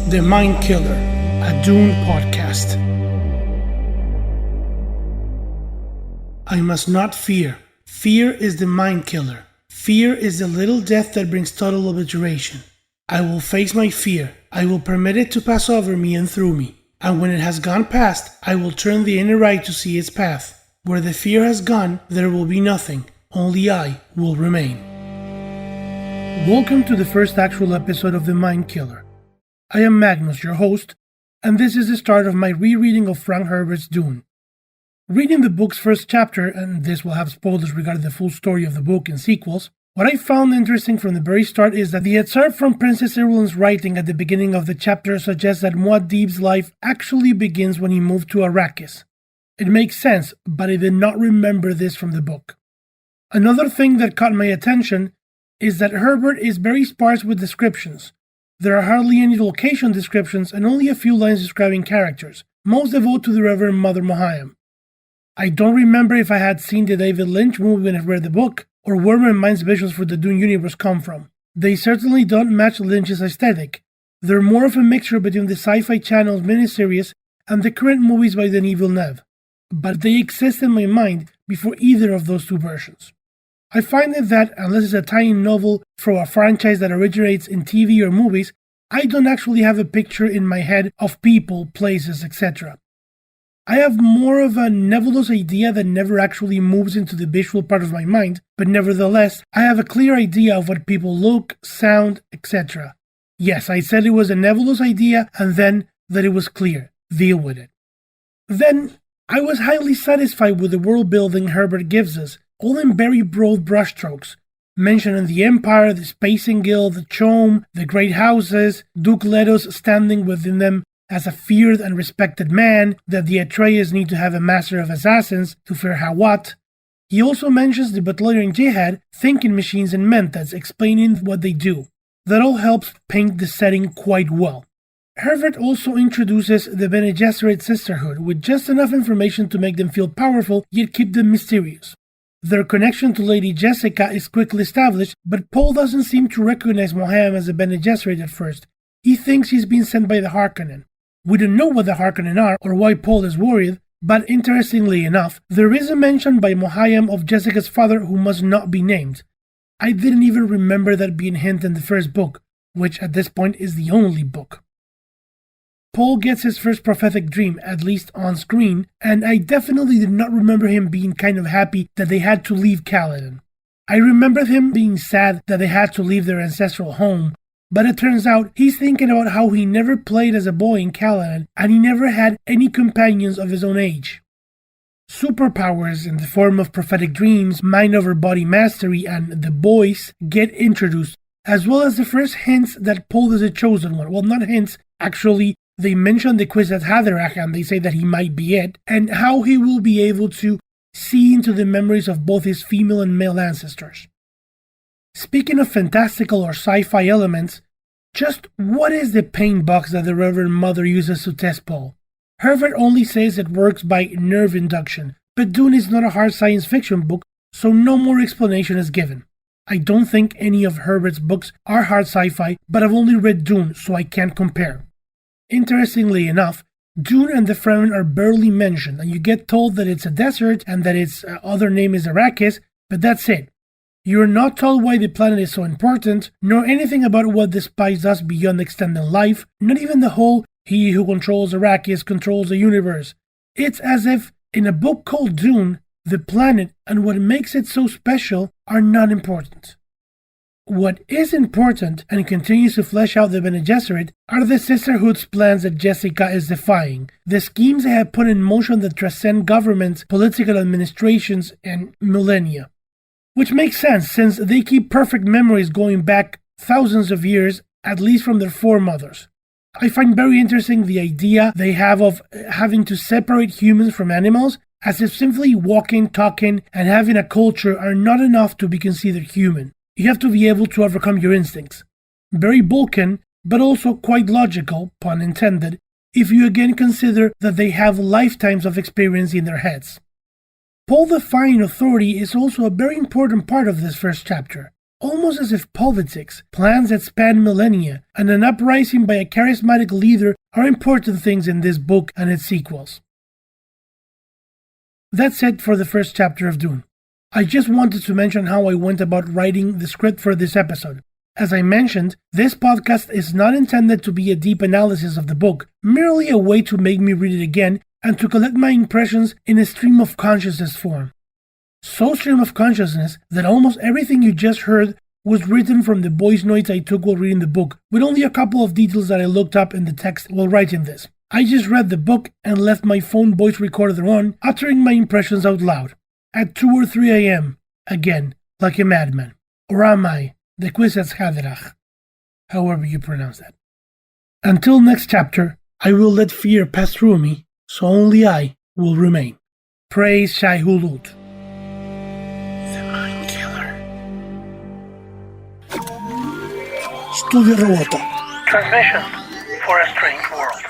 The Mind Killer, a Dune podcast. I must not fear. Fear is the mind killer. Fear is the little death that brings total obliteration. I will face my fear. I will permit it to pass over me and through me. And when it has gone past, I will turn the inner eye to see its path. Where the fear has gone, there will be nothing. Only I will remain. Welcome to the first actual episode of The Mind Killer. I am MaGnUs, your host, and this is the start of my rereading of Frank Herbert's Dune. Reading the book's first chapter, and this will have spoilers regarding the full story of the book and sequels, what I found interesting from the very start is that the excerpt from Princess Irulan's writing at the beginning of the chapter suggests that Muad'Dib's life actually begins when he moved to Arrakis. It makes sense, but I did not remember this from the book. Another thing that caught my attention is that Herbert is very sparse with descriptions. There are hardly any location descriptions and only a few lines describing characters, most devoted to the Reverend Mother Mohiam. I don't remember if I had seen the David Lynch movie when I read the book, or where my mind's visuals for the Dune universe come from. They certainly don't match Lynch's aesthetic. They're more of a mixture between the Sci-Fi Channel's miniseries and the current movies by Denis Villeneuve. But they exist in my mind before either of those two versions. I find that, unless it's a tie-in novel from a franchise that originates in TV or movies, I don't actually have a picture in my head of people, places, etc. I have more of a nebulous idea that never actually moves into the visual part of my mind, but nevertheless, I have a clear idea of what people look, sound, etc. Yes, I said it was a nebulous idea, and then that it was clear. Deal with it. Then, I was highly satisfied with the world building Herbert gives us, all in very broad brushstrokes, mentioning the Empire, the Spacing Guild, the Chom, the Great Houses, Duke Leto's standing within them as a feared and respected man, that the Atreides need to have a master of assassins to fear Hawat. He also mentions the Butlerian Jihad, thinking machines and mentats, explaining what they do. That all helps paint the setting quite well. Herbert also introduces the Bene Gesserit Sisterhood with just enough information to make them feel powerful yet keep them mysterious. Their connection to Lady Jessica is quickly established, but Paul doesn't seem to recognize Mohiam as a Bene Gesserit at first. He thinks he's been sent by the Harkonnen. We don't know what the Harkonnen are or why Paul is worried, but interestingly enough, there is a mention by Mohiam of Jessica's father who must not be named. I didn't even remember that being hinted in the first book, which at this point is the only book. Paul gets his first prophetic dream, at least on screen, and I definitely did not remember him being kind of happy that they had to leave Caladan. I remembered him being sad that they had to leave their ancestral home, but it turns out he's thinking about how he never played as a boy in Caladan and he never had any companions of his own age. Superpowers in the form of prophetic dreams, mind over body mastery, and the boys get introduced, as well as the first hints that Paul is a chosen one. Well, not hints, actually. They mention the Kwisatz Haderach and they say that he might be it, and how he will be able to see into the memories of both his female and male ancestors. Speaking of fantastical or sci-fi elements, just what is the paint box that the Reverend Mother uses to test Paul? Herbert only says it works by nerve induction, but Dune is not a hard science fiction book, so no more explanation is given. I don't think any of Herbert's books are hard sci-fi, but I've only read Dune, so I can't compare. Interestingly enough, Dune and the Fremen are barely mentioned, and you get told that it's a desert and that its other name is Arrakis, but that's it. You are not told why the planet is so important, nor anything about what the spice does beyond extending life, not even the whole "he who controls Arrakis controls the universe." It's as if, in a book called Dune, the planet and what makes it so special are not important. What is important, and continues to flesh out the Bene Gesserit, are the Sisterhood's plans that Jessica is defying, the schemes they have put in motion that transcend governments, political administrations, and millennia. Which makes sense, since they keep perfect memories going back thousands of years, at least from their foremothers. I find very interesting the idea they have of having to separate humans from animals, as if simply walking, talking, and having a culture are not enough to be considered human. You have to be able to overcome your instincts. Very Vulcan, but also quite logical, pun intended, if you again consider that they have lifetimes of experience in their heads. Paul defying authority is also a very important part of this first chapter. almost as if politics, plans that span millennia, and an uprising by a charismatic leader are important things in this book and its sequels. That's it for the first chapter of Dune. I just wanted to mention how I went about writing the script for this episode. As I mentioned, this podcast is not intended to be a deep analysis of the book, merely a way to make me read it again and to collect my impressions in a stream of consciousness form. So stream of consciousness that almost everything you just heard was written from the voice notes I took while reading the book, with only a couple of details that I looked up in the text while writing this. I just read the book and left my phone voice recorder on, uttering my impressions out loud. At 2 or 3 a.m., again, like a madman. Or am I, the Quizatz however you pronounce that. Until next chapter, I will let fear pass through me, so only I will remain. Praise Shai Hulud. Studio Robota. Transmission for a strange world.